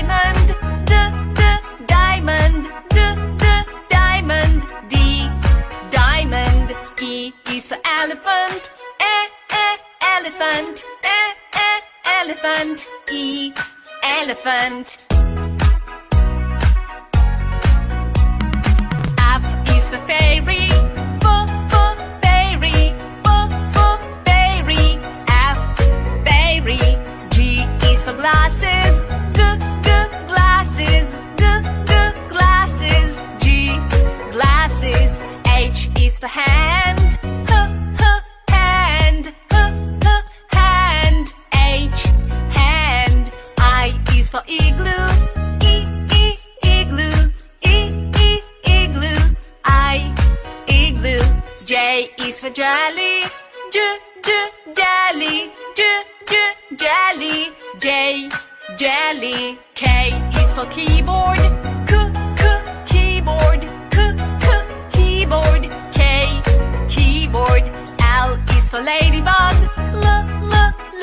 diamond. Diamond. Diamond. D, diamond. E is for elephant. Elephant. Elephant. E, elephant. F is for fairy. Fairy. Fairy. F, fairy. G is for glasses. Glasses. Glasses. G, glasses. H is for hand. Hand. Hand. H, hand. I is for igloo. Igloo. Igloo. I, igloo. J is for jelly. Jelly. Jelly. J, jelly. K is for keyboard. Keyboard. Keyboard. K, keyboard. L is for ladybug.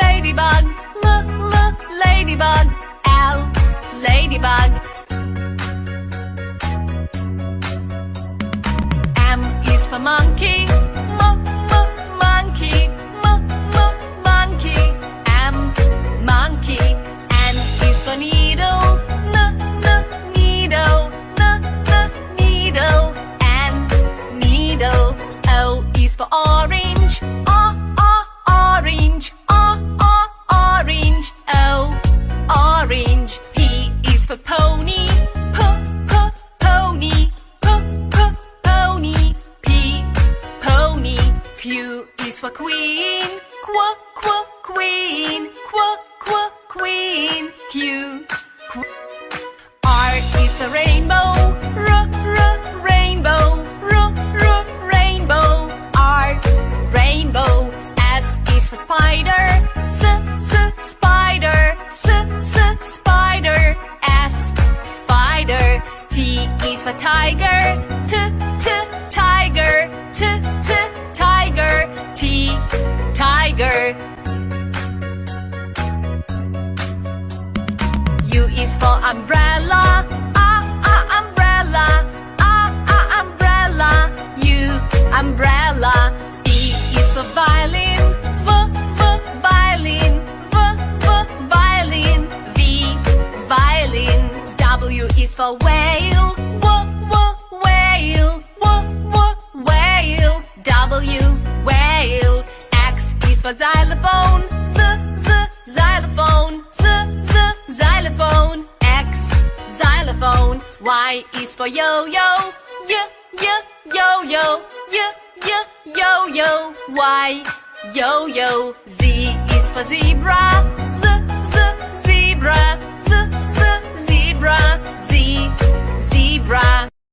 Ladybug. Ladybug. L, ladybug. M is for monkey. Monkey. Monkey. M, monkey. N is for needle. Needle. Needle. N, needle. O is for orange. Orange. Orange. O, orange. P is for pony. Pony. Pony. P, pony. Q is for queen. Queen. Queen. Q. R is for rainbow. Rainbow. Rainbow. R, rainbow. S is for spider. Spider. Spider. S, spider. T is for tiger. Tiger. Tiger. T, tiger. U is for umbrella. Umbrella. Umbrella. U, umbrella. V is for violin. Violin. Violin. V, violin. W is for whale. Whale. Whale. W, whale. X is for xylophone. Xylophone. Xylophone. X, xylophone. Y is for yo-yo. Yo-yo. Yo-yo. Y, yo-yo. Z is for zebra. Zebra. Zebra. Z, zebra.